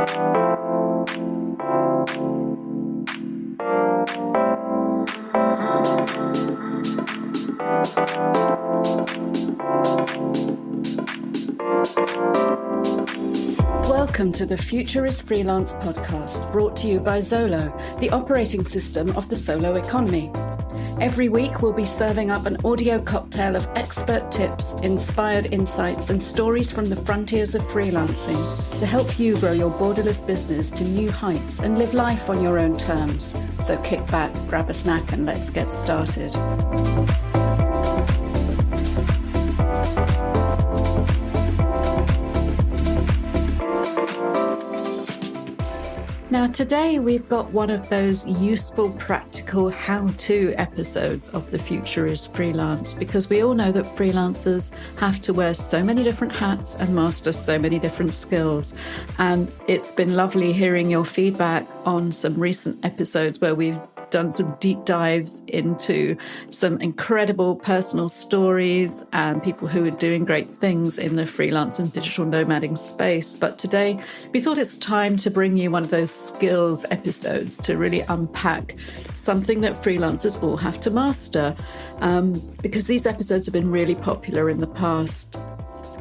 Welcome to the Future Is Freelance podcast, brought to you by Zolo, the operating system of the solo economy. Every week, we'll be serving up an audio cocktail of expert tips, inspired insights, and stories from the frontiers of freelancing to help you grow your borderless business to new heights and live life on your own terms. So kick back, grab a snack, and let's get started. Now, today we've got one of those useful, practical how-to episodes of The Future is Freelance, because we all know that freelancers have to wear so many different hats and master so many different skills. And it's been lovely hearing your feedback on some recent episodes where we've done some deep dives into some incredible personal stories and people who are doing great things in the freelance and digital nomading space. But today we thought it's time to bring you one of those skills episodes to really unpack something that freelancers all have to master, because these episodes have been really popular in the past.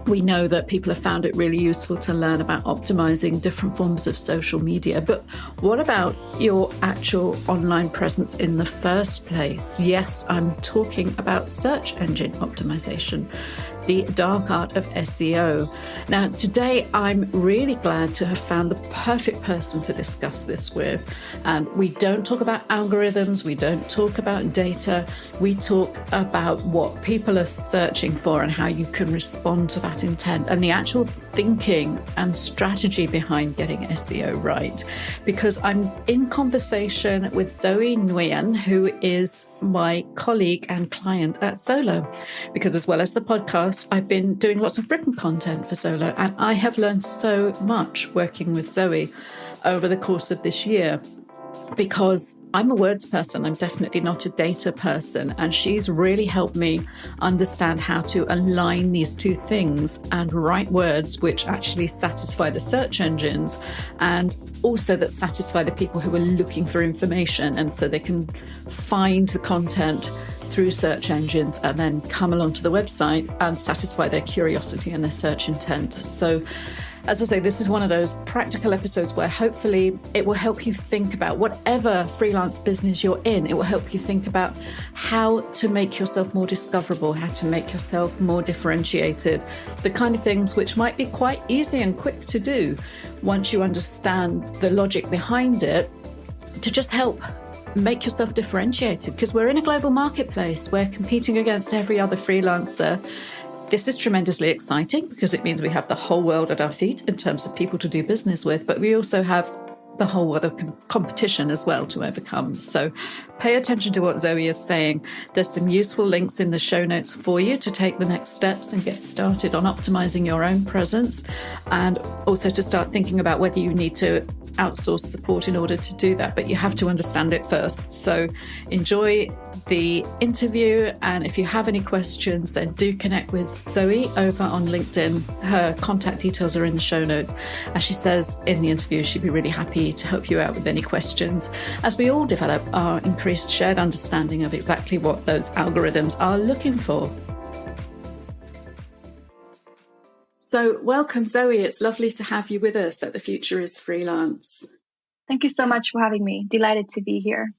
We know that people have found it really useful to learn about optimizing different forms of social media. But what about your actual online presence in the first place? Yes, I'm talking about search engine optimization, the dark art of SEO. Now, today, I'm really glad to have found the perfect person to discuss this with. We don't talk about algorithms. We don't talk about data. We talk about what people are searching for and how you can respond to that intent and the actual thinking and strategy behind getting SEO right. Because I'm in conversation with Zoe Nguyen, who is my colleague and client at Solo. Because as well as the podcast, I've been doing lots of written content for Solo, and I have learned so much working with Zoe over the course of this year. Because I'm a words person, I'm definitely not a data person, and she's really helped me understand how to align these two things and write words which actually satisfy the search engines and also that satisfy the people who are looking for information, and so they can find the content through search engines and then come along to the website and satisfy their curiosity and their search intent. So as I say, this is one of those practical episodes where hopefully it will help you think about whatever freelance business you're in. It will help you think about how to make yourself more discoverable, how to make yourself more differentiated, the kind of things which might be quite easy and quick to do once you understand the logic behind it, to just help make yourself differentiated. Because we're in a global marketplace, we're competing against every other freelancer. This is tremendously exciting because it means we have the whole world at our feet in terms of people to do business with, but we also have the whole world of competition as well to overcome. So pay attention to what Zoe is saying. There's some useful links in the show notes for you to take the next steps and get started on optimizing your own presence, and also to start thinking about whether you need to outsource support in order to do that, but you have to understand it first. So enjoy the interview, and if you have any questions, then do connect with Zoe over on LinkedIn. Her contact details are in the show notes. As she says in the interview, she'd be really happy to help you out with any questions as we all develop our increased shared understanding of exactly what those algorithms are looking for. So welcome, Zoe. It's lovely to have you with us at The Future is Freelance. Thank you so much for having me. Delighted to be here.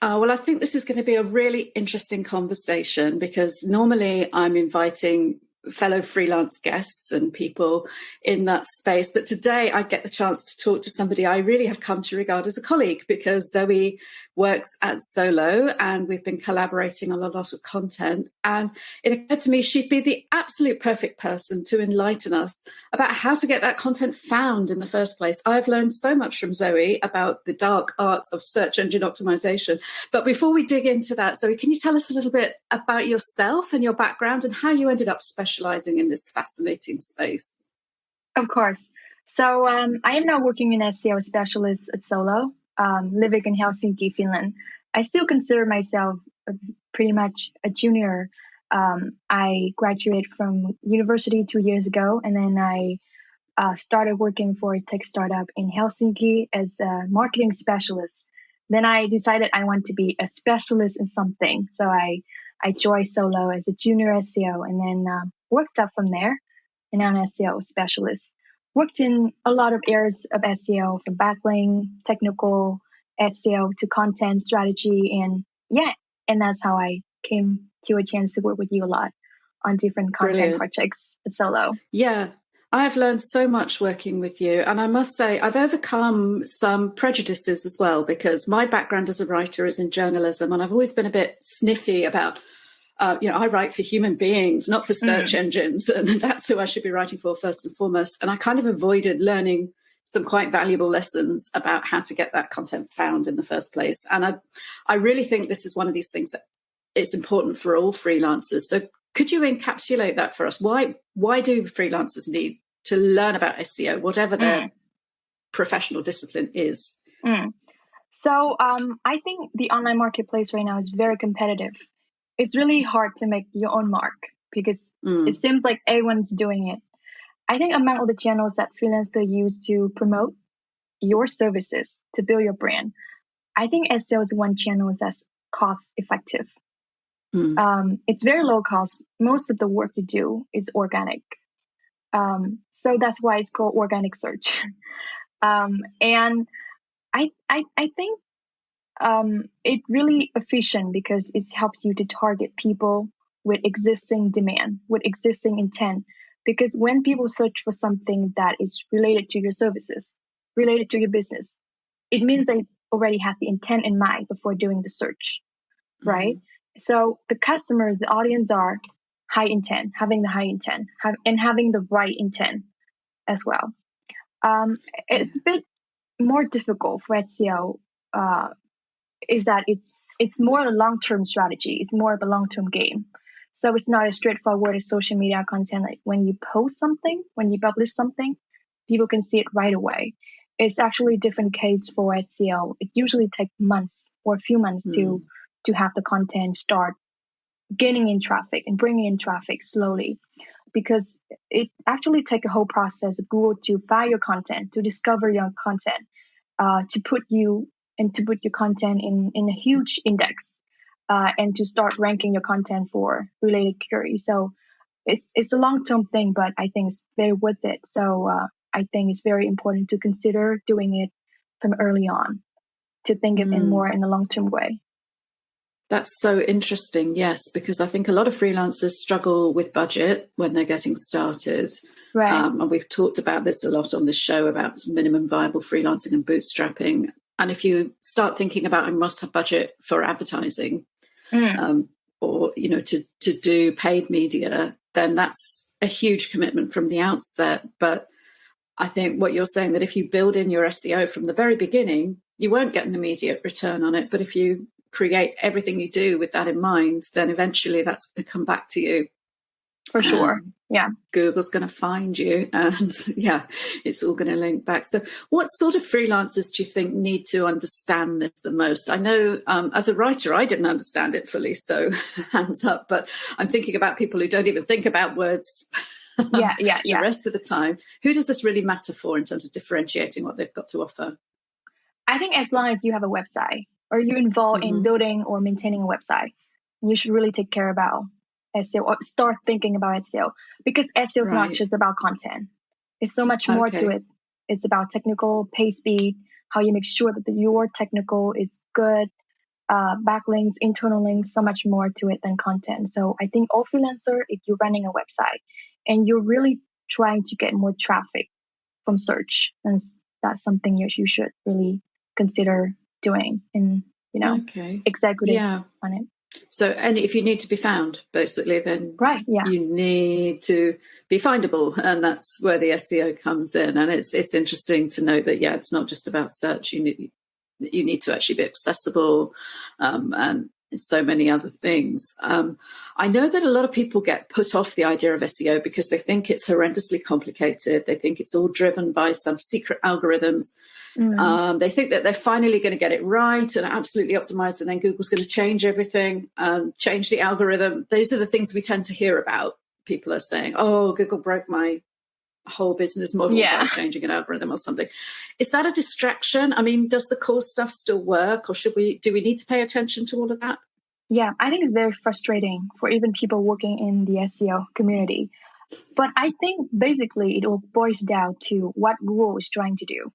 Well, I think this is going to be a really interesting conversation because normally I'm inviting fellow freelance guests and people in that space. But today I get the chance to talk to somebody I really have come to regard as a colleague, because Zoe works at Solo and we've been collaborating on a lot of content. And it occurred to me she'd be the absolute perfect person to enlighten us about how to get that content found in the first place. I've learned so much from Zoe about the dark arts of search engine optimization. But before we dig into that, Zoe, can you tell us a little bit about yourself and your background and how you ended up specializing in this fascinating space? Of course. So I am now working in SEO specialist at Solo, living in Helsinki, Finland. I still consider myself pretty much a junior. I graduated from university 2 years ago, and then I started working for a tech startup in Helsinki as a marketing specialist. Then I decided I want to be a specialist in something. So I joined Solo as a junior SEO and then worked up from there. And now I'm an SEO specialist. Worked in a lot of areas of SEO, from backlink, technical SEO to content strategy. And that's how I came to a chance to work with you a lot on different content projects at Solo. Yeah, I've learned so much working with you. And I must say, I've overcome some prejudices as well, because my background as a writer is in journalism. And I've always been a bit sniffy about, I write for human beings, not for search engines. And that's who I should be writing for first and foremost. And I kind of avoided learning some quite valuable lessons about how to get that content found in the first place. And I really think this is one of these things that it's important for all freelancers. So could you encapsulate that for us? Why do freelancers need to learn about SEO, whatever their professional discipline is? So I think the online marketplace right now is very competitive. It's really hard to make your own mark because it seems like everyone's doing it. I think among all the channels that freelancers use to promote your services, to build your brand, I think SEO is one channel that's cost effective. It's very low cost. Most of the work you do is organic. So that's why it's called organic search. And I think it's really efficient because it helps you to target people with existing demand, with existing intent. Because when people search for something that is related to your services, related to your business, it means they already have the intent in mind before doing the search, right? So the customers, the audience are high intent, having the high intent, and having the right intent as well. It's a bit more difficult for SEO, is that it's more a long-term strategy. It's more of a long-term game. So it's not as straightforward as social media content. Like when you post something, when you publish something, people can see it right away. It's actually a different case for SEO. It usually takes months or a few months to have the content start gaining in traffic and bringing in traffic slowly, because it actually takes a whole process of Google to find your content, to discover your content, to put your content in a huge index, and to start ranking your content for related queries. So it's a long-term thing, but I think it's very worth it. So I think it's very important to consider doing it from early on, to think of it more in a long-term way. That's so interesting, yes, because I think a lot of freelancers struggle with budget when they're getting started. Right. And we've talked about this a lot on this show about minimum viable freelancing and bootstrapping. And if you start thinking about, I must have budget for advertising, or, to do paid media, then that's a huge commitment from the outset. But I think what you're saying, that if you build in your SEO from the very beginning, you won't get an immediate return on it. But if you create everything you do with that in mind, then eventually that's going to come back to you. For sure. Yeah. Google's going to find you, and it's all going to link back. So what sort of freelancers do you think need to understand this the most? I know as a writer, I didn't understand it fully, so hands up, but I'm thinking about people who don't even think about words the rest of the time. Who does this really matter for in terms of differentiating what they've got to offer? I think as long as you have a website or you're involved in building or maintaining a website, you should really take care about SEO or start thinking about SEO, because SEO is not just about content. It's so much more to it. It's about technical, page speed, how you make sure that your technical is good, backlinks, internal links, so much more to it than content. So I think all freelancer, if you're running a website and you're really trying to get more traffic from search, and that's something you should really consider doing and, executing on it. So, and if you need to be found, basically, then you need to be findable, and that's where the SEO comes in. And it's interesting to note that it's not just about search. You need to actually be accessible, and so many other things. I know that a lot of people get put off the idea of SEO because they think it's horrendously complicated. They think it's all driven by some secret algorithms. They think that they're finally going to get it right and absolutely optimized, and then Google's going to change everything, change the algorithm. Those are the things we tend to hear about. People are saying, oh, Google broke my whole business model by changing an algorithm or something. Is that a distraction? I mean, does the core stuff still work, or do we need to pay attention to all of that? Yeah, I think it's very frustrating for even people working in the SEO community. But I think basically it all boils down to what Google is trying to do.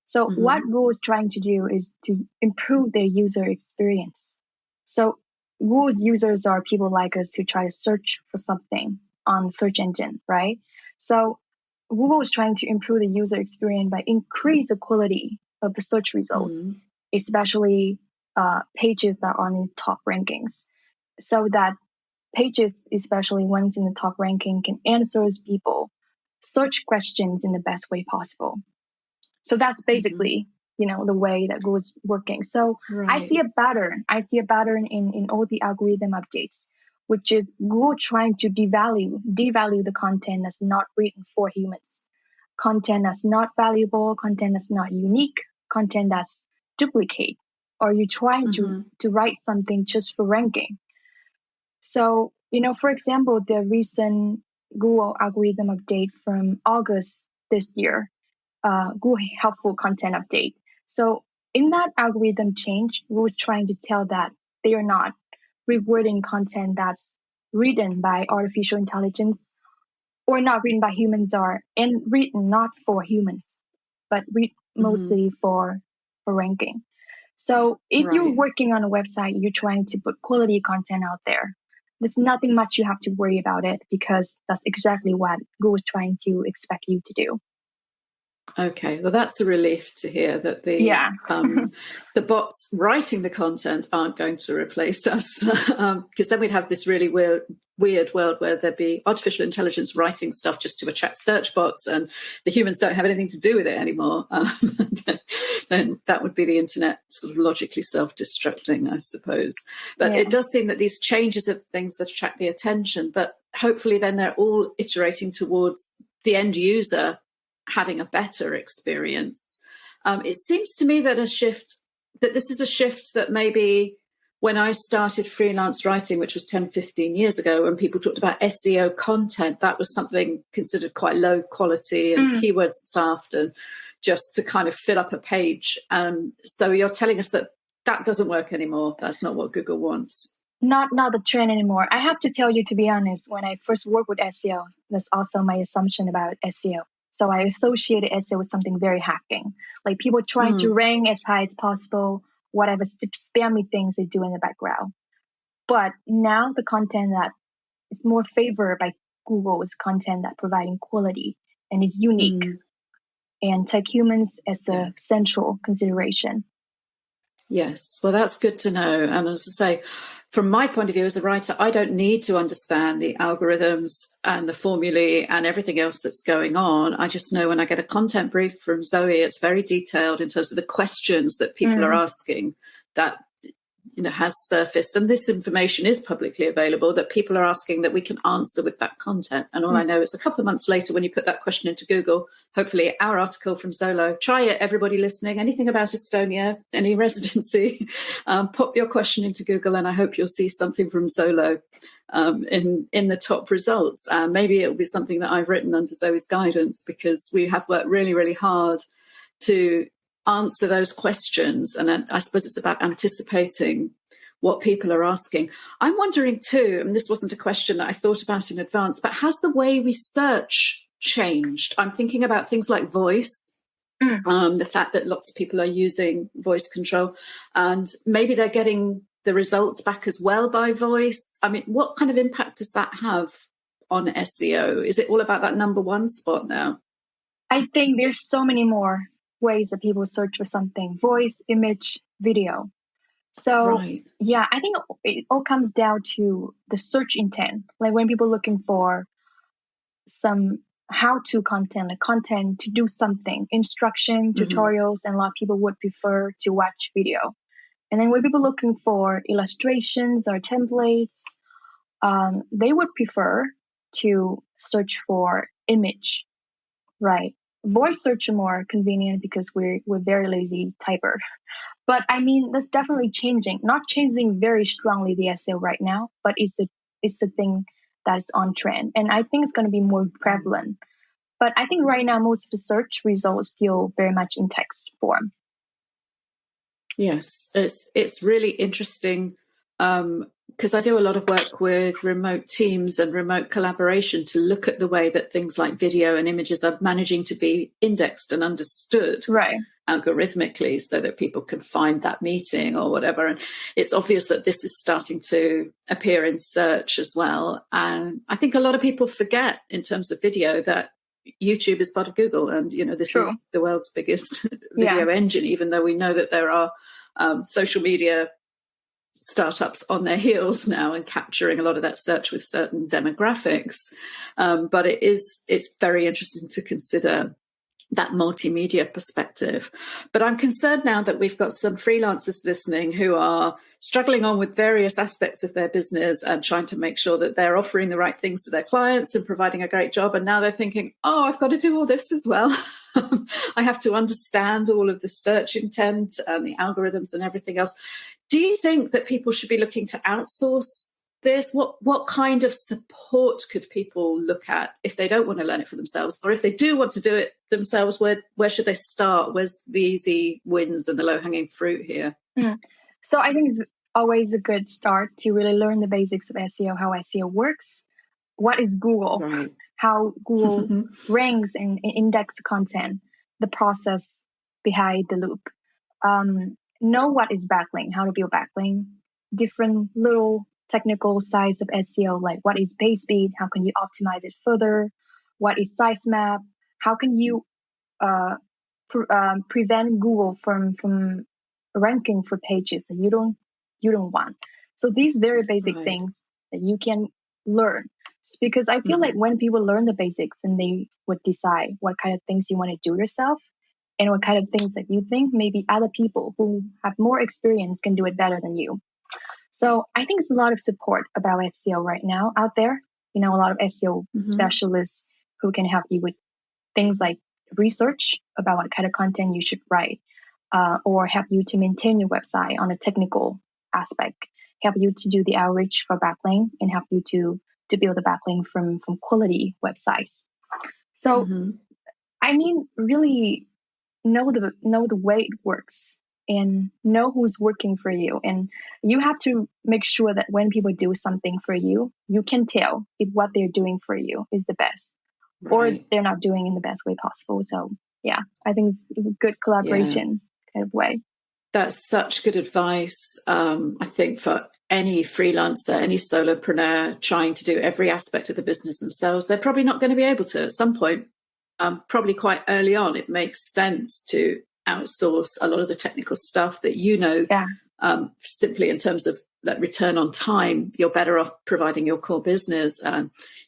So what Google is trying to do is to improve their user experience. So Google's users are people like us who try to search for something on search engine, right? So Google is trying to improve the user experience by increase the quality of the search results, especially pages that are in top rankings, so that pages, especially ones in the top ranking, can answer people search questions in the best way possible. So that's basically, the way that Google is working. So I see a pattern. I see a pattern in all the algorithm updates, which is Google trying to devalue the content that's not written for humans, content that's not valuable, content that's not unique, content that's duplicate, or you're trying to write something just for ranking. So, for example, the recent Google algorithm update from August this year, Google helpful content update. So in that algorithm change, we were trying to tell that they are not rewarding content that's written by artificial intelligence or not written by humans, and written not for humans, but mostly for ranking. So if you're working on a website, you're trying to put quality content out there, there's nothing much you have to worry about it, because that's exactly what Google is trying to expect you to do. Okay, well, that's a relief to hear that the bots writing the content aren't going to replace us, because then we'd have this really weird world where there'd be artificial intelligence writing stuff just to attract search bots, and the humans don't have anything to do with it anymore. Then that would be the internet sort of logically self-destructing, I suppose. But it does seem that these changes are things that attract the attention, but hopefully then they're all iterating towards the end user having a better experience. It seems to me that this is a shift that maybe when I started freelance writing, which was 10, 15 years ago, when people talked about SEO content, that was something considered quite low quality and keyword stuffed and just to kind of fill up a page. So you're telling us that doesn't work anymore. That's not what Google wants. Not the trend anymore. I have to tell you, to be honest, when I first worked with SEO, that's also my assumption about SEO. So I associated SEO with something very hacking, like people trying to rank as high as possible, whatever spammy things they do in the background. But now the content that is more favored by Google is content that providing quality and is unique and take humans as a central consideration. Yes, well, that's good to know. And as I say, from my point of view as a writer, I don't need to understand the algorithms and the formulae and everything else that's going on. I just know when I get a content brief from Zoe, it's very detailed in terms of the questions that people are asking that has surfaced. And this information is publicly available that people are asking that we can answer with that content. And all I know is a couple of months later, when you put that question into Google, hopefully our article from Zolo, try it, everybody listening, anything about Estonia, any residency, pop your question into Google and I hope you'll see something from Zolo in the top results. Maybe it'll be something that I've written under Zoe's guidance, because we have worked really, really hard to answer those questions. And I suppose it's about anticipating what people are asking. I'm wondering too, and this wasn't a question that I thought about in advance, but has the way we search changed? I'm thinking about things like voice, the fact that lots of people are using voice control, and maybe they're getting the results back as well by voice. I mean, what kind of impact does that have on SEO? Is it all about that number one spot now? I think there's so many more ways that people search for something: voice, image, video. So yeah, I think it all comes down to the search intent. Like when people are looking for some how-to content, like content to do something, instruction, tutorials, and a lot of people would prefer to watch video. And then when people are looking for illustrations or templates, they would prefer to search for image, right? Voice search are more convenient because we're very lazy typer. But I mean, that's definitely changing. Not changing very strongly the SEO right now, but it's the thing that is on trend. And I think it's going to be more prevalent. But I think right now, most of the search results still very much in text form. Yes, it's really interesting because I do a lot of work with remote teams and remote collaboration to look at the way that things like video and images are managing to be indexed and understood algorithmically so that people can find that meeting or whatever. And it's obvious that this is starting to appear in search as well. And I think a lot of people forget in terms of video that YouTube is part of Google, and this is the world's biggest video engine, even though we know that there are social media startups on their heels now and capturing a lot of that search with certain demographics. But it's very interesting to consider that multimedia perspective. But I'm concerned now that we've got some freelancers listening who are struggling on with various aspects of their business and trying to make sure that they're offering the right things to their clients and providing a great job. And now they're thinking, oh, I've got to do all this as well. I have to understand all of the search intent and the algorithms and everything else. Do you think that people should be looking to outsource this? What kind of support could people look at if they don't want to learn it for themselves? Or if they do want to do it themselves, where should they start? Where's the easy wins and the low-hanging fruit here? So I think it's always a good start to really learn the basics of SEO, how SEO works. What is Google? Right. How Google ranks and index content, the process behind the loop. Know what is backlink, how to build backlink, different little technical sides of SEO, like what is page speed, how can you optimize it further, what is size map, how can you prevent Google from ranking for pages that you don't want. So these very basic things that you can learn, because I feel like when people learn the basics and they would decide what kind of things you want to do yourself and what kind of things that you think maybe other people who have more experience can do it better than you. So I think there's a lot of support about SEO right now out there. A lot of SEO specialists who can help you with things like research about what kind of content you should write, or help you to maintain your website on a technical aspect, help you to do the outreach for backlink, and help you to build a backlink from quality websites. So, really know the way it works and know who's working for you. And you have to make sure that when people do something for you, you can tell if what they're doing for you is the best or they're not doing in the best way possible. So yeah, I think it's a good collaboration kind of way. That's such good advice. I think for any freelancer, any solopreneur trying to do every aspect of the business themselves, they're probably not going to be able to at some point. Probably quite early on, it makes sense to outsource a lot of the technical stuff that simply in terms of that return on time, you're better off providing your core business.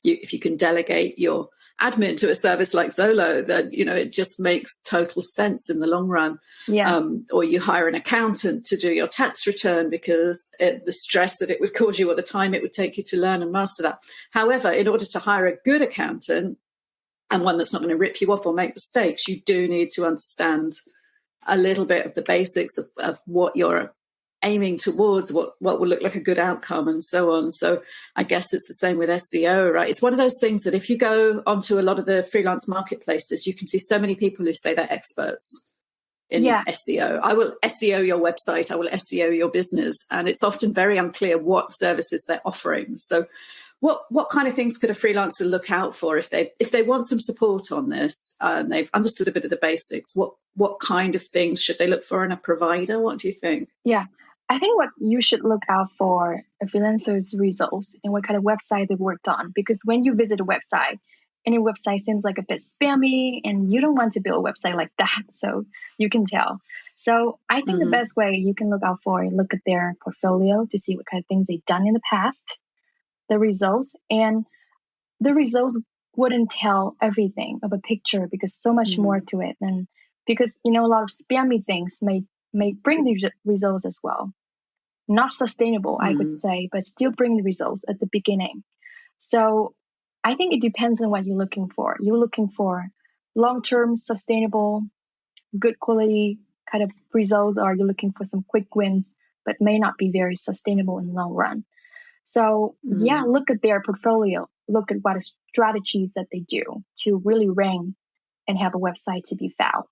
If you can delegate your admin to a service like Zolo, then it just makes total sense in the long run. Or you hire an accountant to do your tax return because the stress that it would cause you or the time it would take you to learn and master that. However, in order to hire a good accountant and one that's not going to rip you off or make mistakes, you do need to understand a little bit of the basics of what you're aiming towards, what will look like a good outcome and so on. So I guess it's the same with SEO, right? It's one of those things that if you go onto a lot of the freelance marketplaces, you can see so many people who say they're experts in SEO. I will SEO your website, I will SEO your business. And it's often very unclear what services they're offering. So what kind of things could a freelancer look out for if they want some support on this and they've understood a bit of the basics? What kind of things should they look for in a provider? What do you think? Yeah, I think what you should look out for a freelancer's results and what kind of website they've worked on. Because when you visit a website and your website seems like a bit spammy and you don't want to build a website like that, so you can tell. So I think the best way you can look out for is look at their portfolio to see what kind of things they've done in the past, the results, and the results wouldn't tell everything of a picture because so much more to it. And because, a lot of spammy things may bring the results as well. Not sustainable, I would say, but still bring the results at the beginning. So I think it depends on what you're looking for. You're looking for long-term, sustainable, good quality kind of results, or you're looking for some quick wins, but may not be very sustainable in the long run. So look at their portfolio. look at what strategies that they do to really rank and have a website to be found.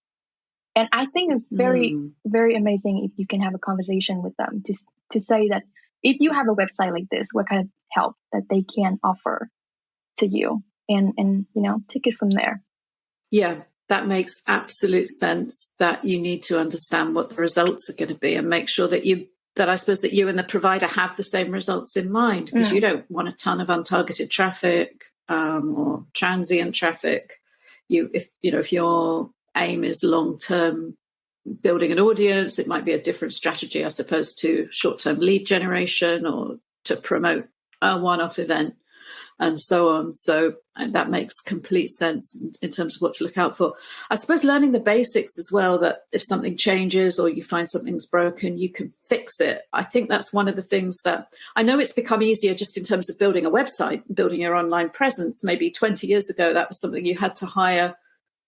And I think it's very, very amazing if you can have a conversation with them to say that if you have a website like this, what kind of help that they can offer to you, and take it from there. Yeah, that makes absolute sense, that you need to understand what the results are going to be and make sure that I suppose that you and the provider have the same results in mind, because you don't want a ton of untargeted traffic or transient traffic. If your aim is long-term building an audience, it might be a different strategy, I suppose, to short-term lead generation or to promote a one-off event and so on. So that makes complete sense in terms of what to look out for. I suppose learning the basics as well, that if something changes or you find something's broken, you can fix it. I think that's one of the things that I know it's become easier just in terms of building a website, building your online presence. Maybe 20 years ago, that was something you had to hire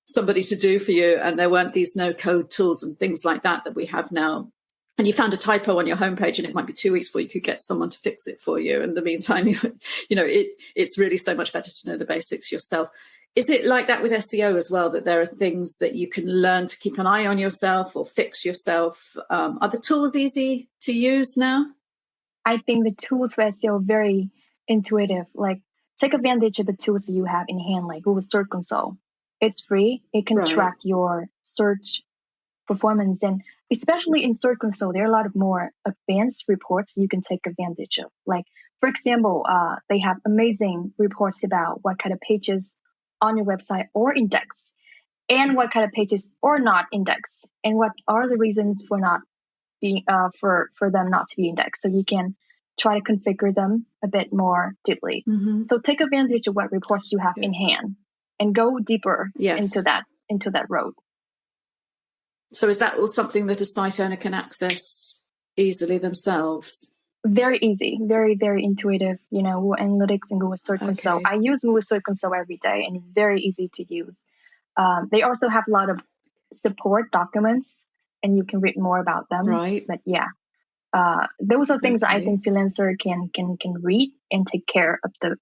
somebody to do for you, and there weren't these no-code tools and things like that we have now. And you found a typo on your homepage, and it might be 2 weeks before you could get someone to fix it for you. In the meantime, it's really so much better to know the basics yourself. Is it like that with SEO as well, that there are things that you can learn to keep an eye on yourself or fix yourself? Are the tools easy to use now? I think the tools for SEO are very intuitive. Like, take advantage of the tools that you have in hand, like Google Search Console. It's free. It can track your search performance, and especially in Search Console, there are a lot of more advanced reports you can take advantage of. Like, for example, they have amazing reports about what kind of pages on your website are indexed, and what kind of pages are not indexed, and what are the reasons for not being for them not to be indexed. So you can try to configure them a bit more deeply. So take advantage of what reports you have in hand and go deeper into that road. So is that all something that a site owner can access easily themselves? Very easy, very, very intuitive, Google Analytics and Google Search Console. I use Google Search Console every day, and very easy to use. They also have a lot of support documents, and you can read more about them. Right. But those are things that I think freelancer can read and take care of the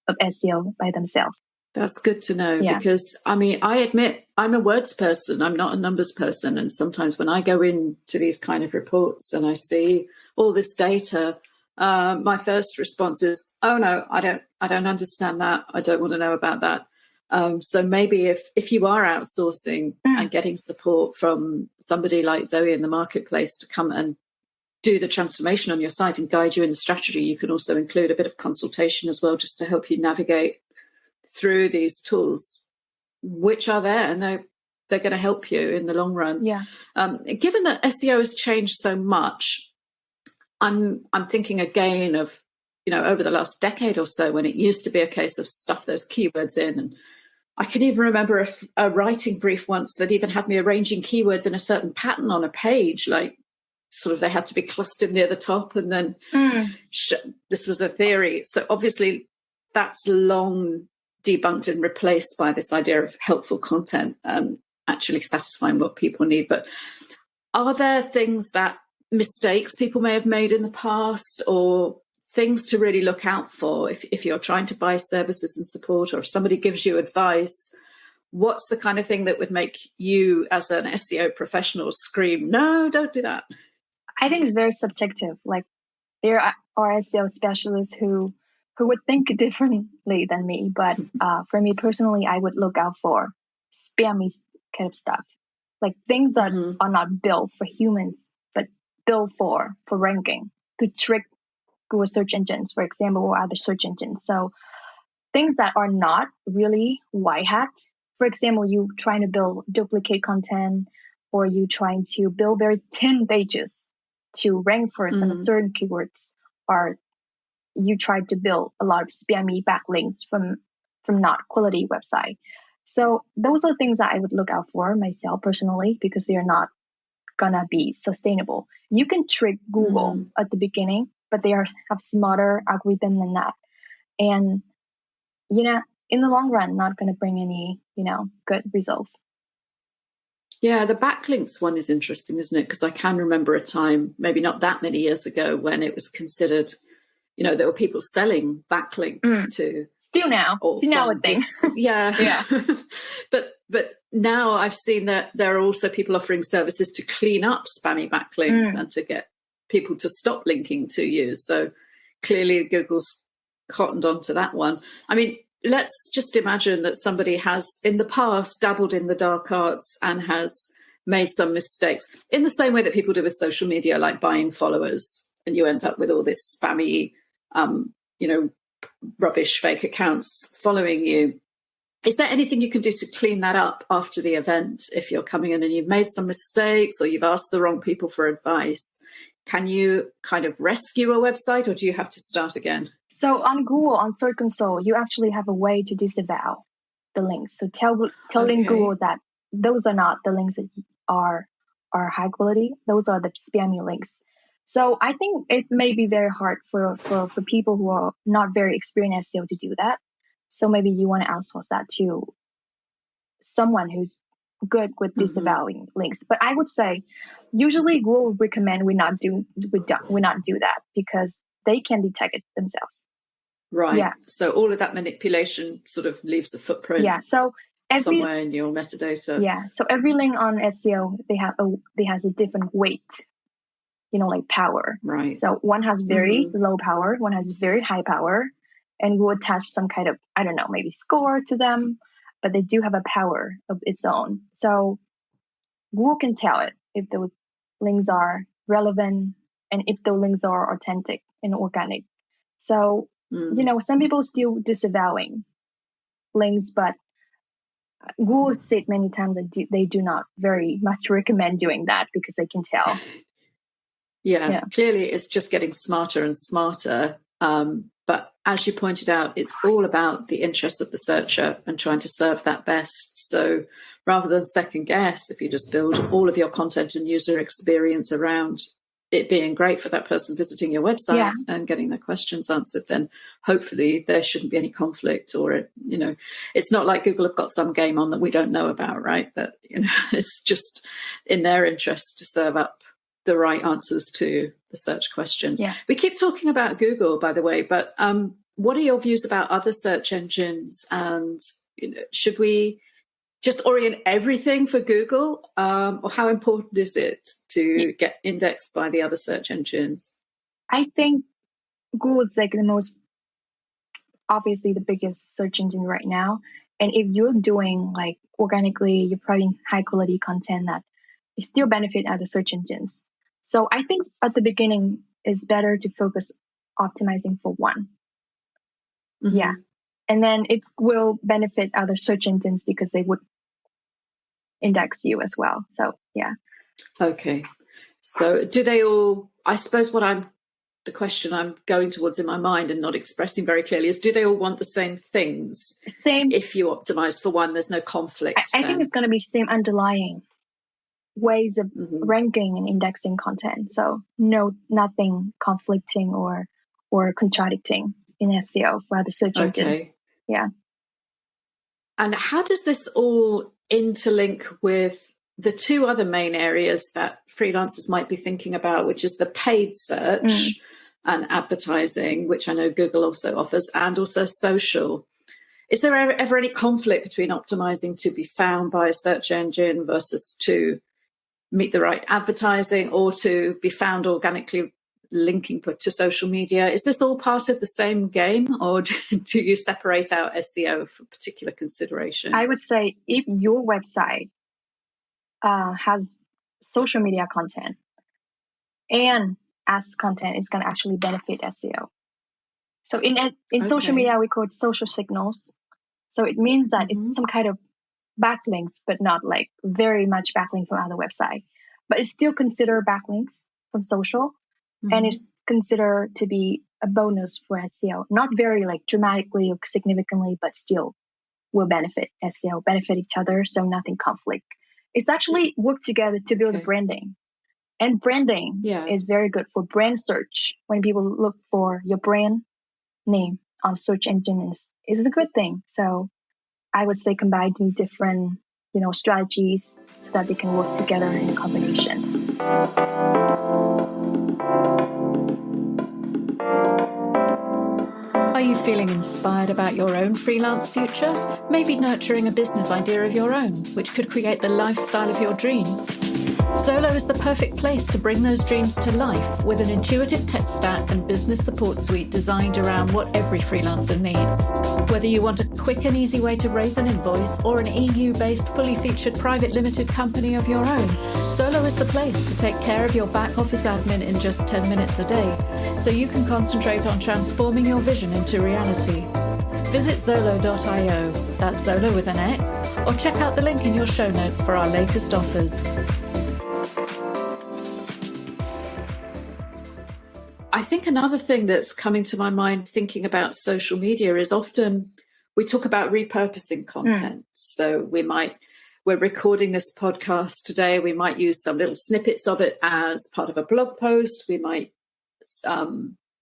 of SEO by themselves. That's good to know, because I admit I'm a words person. I'm not a numbers person. And sometimes when I go into these kind of reports and I see all this data, my first response is, oh no, I don't understand that. I don't want to know about that. So maybe if you are outsourcing and getting support from somebody like Zoe in the marketplace to come and do the transformation on your site and guide you in the strategy, you can also include a bit of consultation as well, just to help you navigate through these tools, which are there, and they're going to help you in the long run. Given that SEO has changed so much, I'm thinking again of over the last decade or so, when it used to be a case of stuff those keywords in. And I can even remember a writing brief once that even had me arranging keywords in a certain pattern on a page, like sort of they had to be clustered near the top, and then this was a theory. So obviously that's long debunked and replaced by this idea of helpful content and actually satisfying what people need. But are there mistakes people may have made in the past, or things to really look out for if you're trying to buy services and support, or if somebody gives you advice? What's the kind of thing that would make you as an SEO professional scream, no, don't do that? I think it's very subjective. Like, there are SEO specialists who would think differently than me. But for me personally, I would look out for spammy kind of stuff, like things that are not built for humans, but built for ranking, to trick Google search engines, for example, or other search engines. So things that are not really white hat. For example, you trying to build duplicate content, or you trying to build very thin pages to rank for some certain keywords, or you tried to build a lot of spammy backlinks from not quality website. So those are things that I would look out for myself personally, because they are not gonna be sustainable. You can trick Google at the beginning, but they have smarter algorithm than that. And, in the long run, not gonna bring any, good results. Yeah, the backlinks one is interesting, isn't it? Because I can remember a time, maybe not that many years ago, when it was considered there were people selling backlinks to. Still now a thing. Yeah. but now I've seen that there are also people offering services to clean up spammy backlinks and to get people to stop linking to you. So clearly Google's cottoned onto that one. I mean, let's just imagine that somebody has in the past dabbled in the dark arts and has made some mistakes in the same way that people do with social media, like buying followers, and you end up with all this spammy, rubbish fake accounts following you. Is there anything you can do to clean that up after the event if you're coming in and you've made some mistakes or you've asked the wrong people for advice? Can you kind of rescue a website, or do you have to start again? So on Google, on Search Console, you actually have a way to disavow the links. So telling Google that those are not the links that are high quality. Those are the spammy links. So I think it may be very hard for people who are not very experienced SEO to do that. So maybe you want to outsource that to someone who's good with disavowing links. But I would say usually Google would recommend we not do that because they can detect it themselves. Right. Yeah. So all of that manipulation sort of leaves a footprint. Yeah. So somewhere in your metadata. Yeah. So every link on SEO they has a different weight, like power. Right. So one has very low power, one has very high power, and we'll attach some kind of, I don't know, maybe score to them, but they do have a power of its own. So Google can tell it if the links are relevant and if the links are authentic and organic. So, some people still disavowing links, but Google said many times that they do not very much recommend doing that because they can tell. Yeah. Clearly it's just getting smarter and smarter. But as you pointed out, it's all about the interest of the searcher and trying to serve that best. So rather than second guess, if you just build all of your content and user experience around it being great for that person visiting your website and getting their questions answered, then hopefully there shouldn't be any conflict, or, it's not like Google have got some game on that we don't know about, right? That, it's just in their interest to serve up the right answers to the search questions. Yeah. We keep talking about Google, by the way, but what are your views about other search engines? And should we just orient everything for Google, or how important is it to get indexed by the other search engines? I think Google is like obviously the biggest search engine right now. And if you're doing like organically, you're providing high quality content that it still benefit other search engines. So I think at the beginning it's better to focus optimizing for one. Yeah. And then it will benefit other search engines because they would index you as well. So, yeah. Okay. So do they all, I suppose the question I'm going towards in my mind and not expressing very clearly is, do they all want the same things? Same. If you optimize for one, there's no conflict. I think it's going to be same underlying ways of ranking and indexing content. So nothing conflicting or contradicting in SEO for other search engines. Yeah. And how does this all interlink with the two other main areas that freelancers might be thinking about, which is the paid search and advertising, which I know Google also offers, and also social? Is there ever any conflict between optimizing to be found by a search engine versus to meet the right advertising, or to be found organically linking to social media? Is this all part of the same game, or do you separate out SEO for particular consideration? I would say if your website has social media content and ads content, it's going to actually benefit SEO. So in social media, we call it social signals. So it means that it's some kind of backlinks, but not like very much backlink from other website. But it's still considered backlinks from social. And it's considered to be a bonus for SEO. Not very like dramatically or significantly, but still will benefit SEO, benefit each other. So nothing conflict. It's actually work together to build branding. And branding is very good for brand search. When people look for your brand name on search engine is a good thing. So I would say combine the different, strategies so that they can work together in combination. Are you feeling inspired about your own freelance future? Maybe nurturing a business idea of your own, which could create the lifestyle of your dreams? Zolo is the perfect place to bring those dreams to life with an intuitive tech stack and business support suite designed around what every freelancer needs. Whether you want a quick and easy way to raise an invoice or an EU-based fully featured private limited company of your own, Zolo is the place to take care of your back office admin in just 10 minutes a day, so you can concentrate on transforming your vision into reality. Visit Zolo.io, that's Zolo with an X, or check out the link in your show notes for our latest offers. I think another thing that's coming to my mind thinking about social media is often we talk about repurposing content. So we're recording this podcast today. We might use some little snippets of it as part of a blog post. We might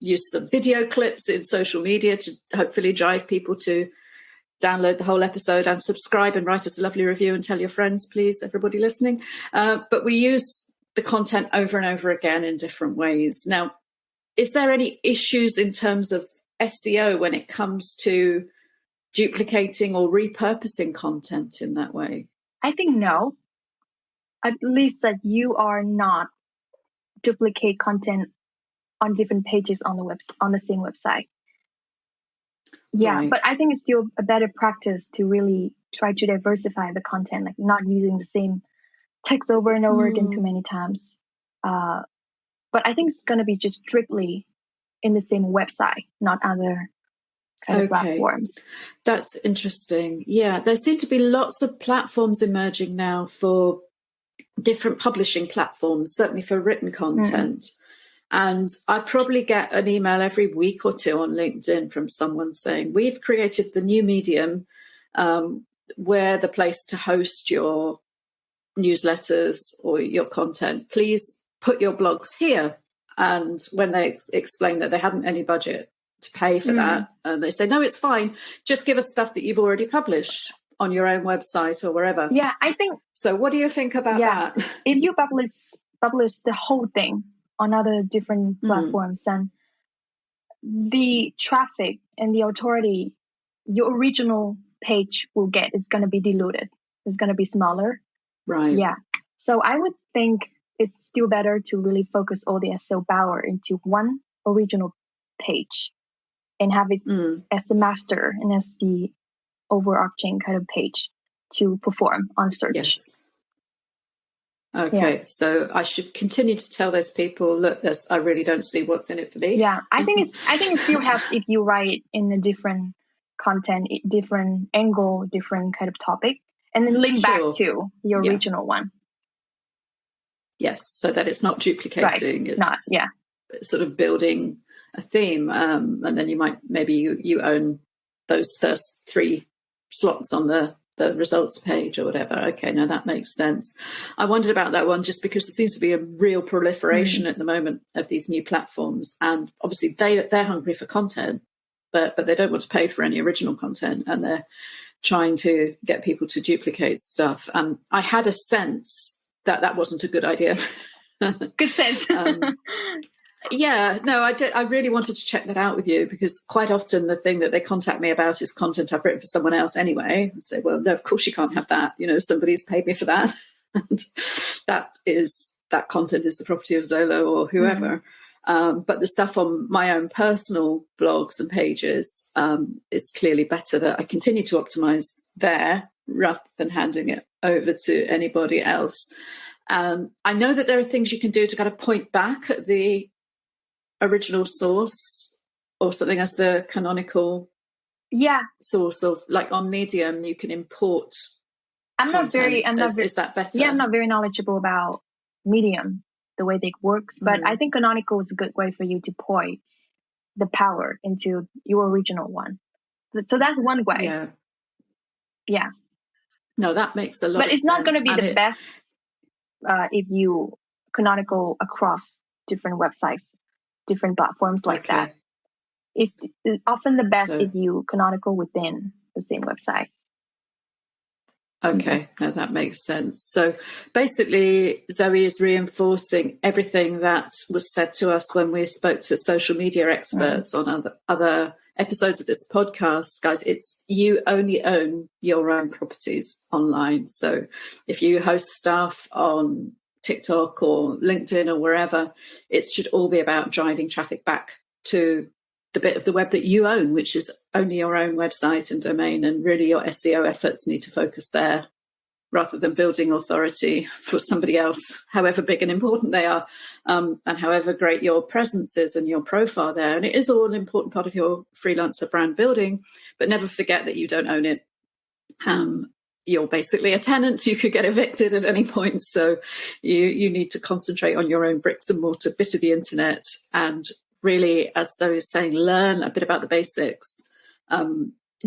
use some video clips in social media to hopefully drive people to download the whole episode and subscribe and write us a lovely review and tell your friends, please, everybody listening. But we use the content over and over again in different ways. Now, is there any issues in terms of SEO when it comes to duplicating or repurposing content in that way? I think no. At least that you are not duplicate content on different pages on the same website. Yeah, right. But I think it's still a better practice to really try to diversify the content, like not using the same text over and over again too many times. But I think it's going to be just strictly in the same website, not other kind of platforms. That's interesting. Yeah, there seem to be lots of platforms emerging now for different publishing platforms, certainly for written content. And I probably get an email every week or two on LinkedIn from someone saying, we've created the new medium. We're the place to host your newsletters or your content. Please put your blogs here. And when they explain that they haven't any budget to pay for that, and they say, no, it's fine. Just give us stuff that you've already published on your own website or wherever. Yeah, I think. So what do you think about that? If you publish the whole thing on other different platforms, then the traffic and the authority your original page will get is going to be diluted. It's going to be smaller. Right. Yeah. So I would think it's still better to really focus all the SEO power into one original page and have it as the master and as the overarching kind of page to perform on search. Yes. Okay, so I should continue to tell those people, look, I really don't see what's in it for me. Yeah, I think it still helps if you write in a different content, different angle, different kind of topic, and then link back to your original one. Yes, so that it's not duplicating. Right. It's sort of building a theme, and then you might you own those first 3 slots on the results page or whatever. Okay, now that makes sense. I wondered about that one just because there seems to be a real proliferation at the moment of these new platforms, and obviously they're hungry for content, but they don't want to pay for any original content, and they're trying to get people to duplicate stuff. And I had a sense that wasn't a good idea. Good sense. Yeah, no, I did. I really wanted to check that out with you because quite often the thing that they contact me about is content I've written for someone else anyway. And say, well, no, of course you can't have that. Somebody's paid me for that. And that content is the property of Zolo or whoever. But the stuff on my own personal blogs and pages is clearly better that I continue to optimize there rather than handing it over to anybody else. I know that there are things you can do to kind of point back at the original source or something as the canonical source of, like on Medium, you can import content. Is that better? Yeah, I'm not very knowledgeable about Medium, the way it works, but I think canonical is a good way for you to point the power into your original one. So that's one way. Yeah. No, that makes a lot of sense. But it's not going to be the best if you canonical across different websites, different platforms like that. It's often the best if you canonical within the same website. Okay, no, that makes sense. So basically, Zoe is reinforcing everything that was said to us when we spoke to social media experts on other episodes of this podcast, guys, it's you only own your own properties online. So if you host stuff on TikTok or LinkedIn or wherever, it should all be about driving traffic back to the bit of the web that you own, which is only your own website and domain. And really your SEO efforts need to focus there rather than building authority for somebody else, however big and important they are, and however great your presence is and your profile there. And it is all an important part of your freelancer brand building, but never forget that you don't own it. You're basically a tenant. You could get evicted at any point. So you need to concentrate on your own bricks and mortar bit of the internet. And really, as Zoe is saying, learn a bit about the basics.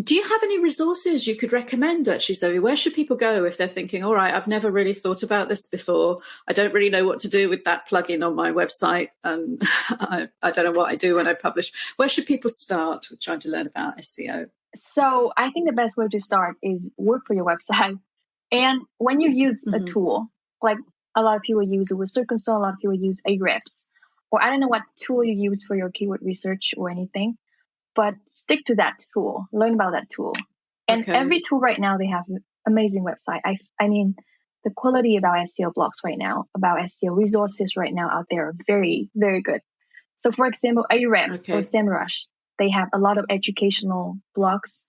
Do you have any resources you could recommend, actually, Zoe? Where should people go if they're thinking, all right, I've never really thought about this before. I don't really know what to do with that plugin on my website. And I don't know what I do when I publish. Where should people start with trying to learn about SEO? So I think the best way to start is work for your website. And when you use a tool, like a lot of people use it with Search Console, a lot of people use Ahrefs, or I don't know what tool you use for your keyword research or anything. But stick to that tool, learn about that tool. And every tool right now, they have an amazing website. I mean, the quality about SEO blogs right now, about SEO resources right now out there are very, very good. So for example, Ahrefs or SEMrush, they have a lot of educational blogs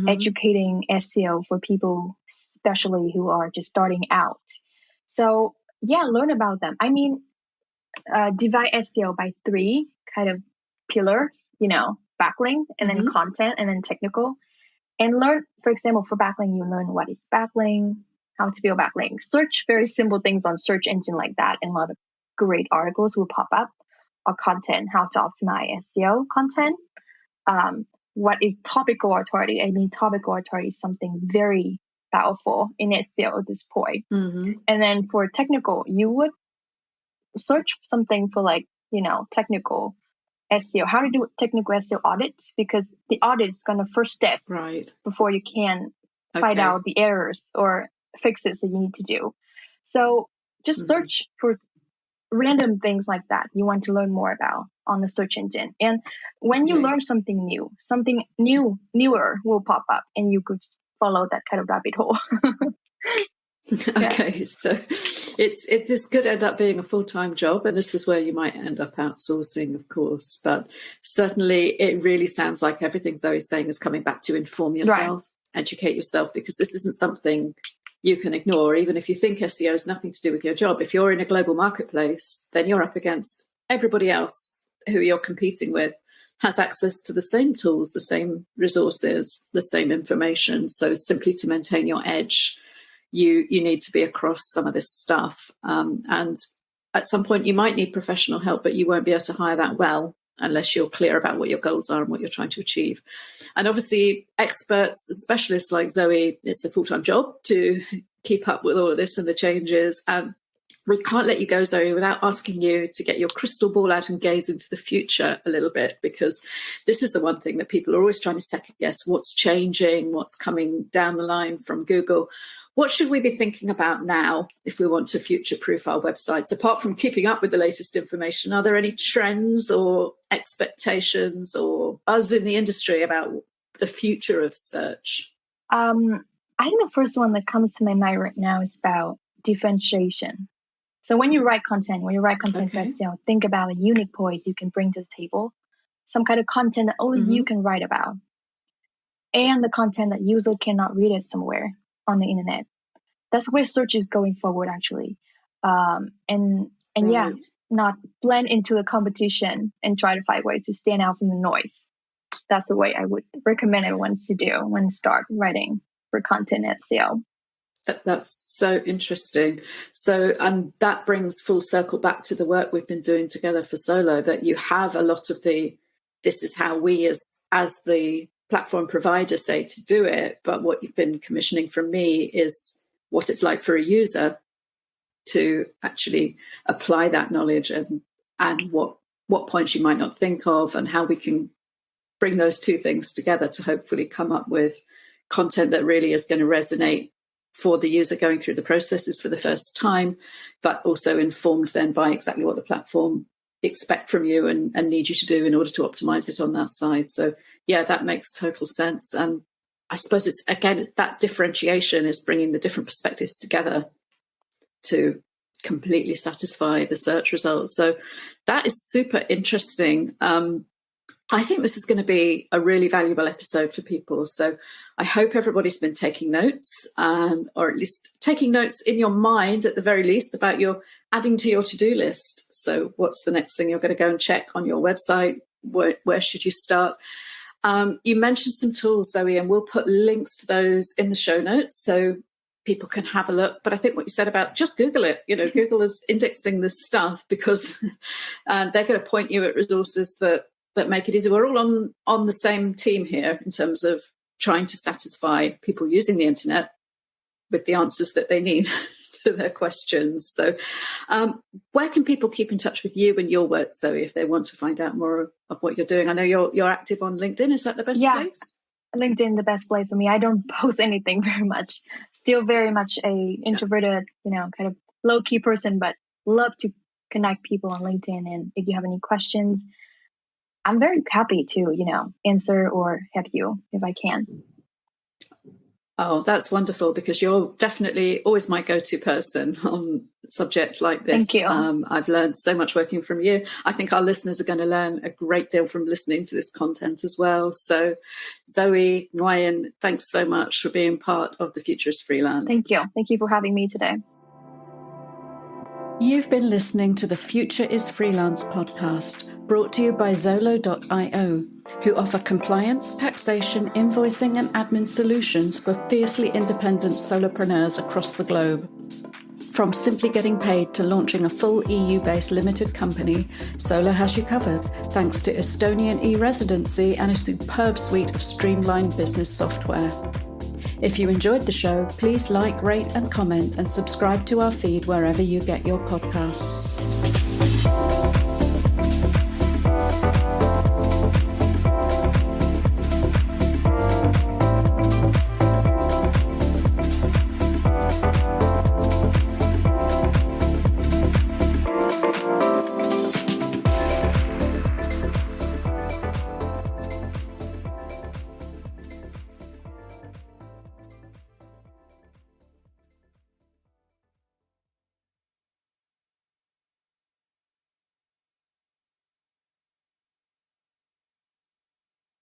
educating SEO for people, especially who are just starting out. So yeah, learn about them. I mean, divide SEO by 3 kind of pillars, backlink, and then content, and then technical. And learn, for example, for backlink, you learn what is backlink, how to build backlink. Search very simple things on search engine like that, and a lot of great articles will pop up. Or content, how to optimize SEO content. What is topical authority? I mean, topical authority is something very powerful in SEO at this point. And then for technical, you would search something for technical SEO, how to do technical SEO audits, because the audit is going to first step before you can find out the errors or fixes that you need to do. So just search for random things like that you want to learn more about on the search engine. And when you learn something newer will pop up, and you could follow that kind of rabbit hole. Okay, so this could end up being a full-time job, and this is where you might end up outsourcing, of course. But certainly it really sounds like everything Zoe's saying is coming back to inform yourself, educate yourself, because this isn't something you can ignore. Even if you think SEO has nothing to do with your job, if you're in a global marketplace, then you're up against everybody else who you're competing with has access to the same tools, the same resources, the same information. So simply to maintain your edge, you need to be across some of this stuff. And at some point you might need professional help, but you won't be able to hire that well unless you're clear about what your goals are and what you're trying to achieve. And obviously experts and specialists like Zoe, it's the full-time job to keep up with all of this and the changes. And we can't let you go, Zoe, without asking you to get your crystal ball out and gaze into the future a little bit, because this is the one thing that people are always trying to second guess: what's changing, what's coming down the line from Google. What should we be thinking about now if we want to future-proof our websites? Apart from keeping up with the latest information, are there any trends or expectations or buzz in the industry about the future of search? I think the first one that comes to my mind right now is about differentiation. So when you write content for SEO, think about a unique points you can bring to the table, some kind of content that only you can write about, and the content that user cannot read it somewhere on the internet. That's where search is going forward, actually. Not blend into the competition and try to find ways to stand out from the noise. That's the way I would recommend everyone to do when start writing for content at SEO. That's so interesting. So, and that brings full circle back to the work we've been doing together for Solo, that you have a lot of this is how we as the platform provider say to do it. But what you've been commissioning from me is what it's like for a user to actually apply that knowledge, and what points you might not think of, and how we can bring those two things together to hopefully come up with content that really is going to resonate for the user going through the processes for the first time, but also informed then by exactly what the platform expect from you and need you to do in order to optimize it on that side. So yeah, that makes total sense. And I suppose it's, again, that differentiation is bringing the different perspectives together to completely satisfy the search results. So that is super interesting. I think this is going to be a really valuable episode for people. So I hope everybody's been taking notes, or at least taking notes in your mind at the very least about your adding to your to-do list. So what's the next thing you're going to go and check on your website? Where should you start? You mentioned some tools, Zoe, and we'll put links to those in the show notes so people can have a look. But I think what you said about just Google it, Google is indexing this stuff because they're going to point you at resources that make it easy. We're all on the same team here in terms of trying to satisfy people using the internet with the answers that they need to their questions. So where can people keep in touch with you and your work, Zoe, if they want to find out more of what you're doing? I know you're active on LinkedIn. Is that the best place? LinkedIn, the best place for me. I don't post anything very much. Still very much a introverted, kind of low-key person, but love to connect people on LinkedIn. And if you have any questions, I'm very happy to, answer or help you if I can. Oh, that's wonderful, because you're definitely always my go-to person on a subject like this. Thank you. I've learned so much working from you. I think our listeners are going to learn a great deal from listening to this content as well. So Zoe Nguyen, thanks so much for being part of the Future Is Freelance. Thank you. Thank you for having me today. You've been listening to the Future Is Freelance podcast, brought to you by Zolo.io, who offer compliance, taxation, invoicing, and admin solutions for fiercely independent solopreneurs across the globe. From simply getting paid to launching a full EU-based limited company, Solo has you covered, thanks to Estonian e-residency and a superb suite of streamlined business software. If you enjoyed the show, please like, rate, and comment, and subscribe to our feed wherever you get your podcasts.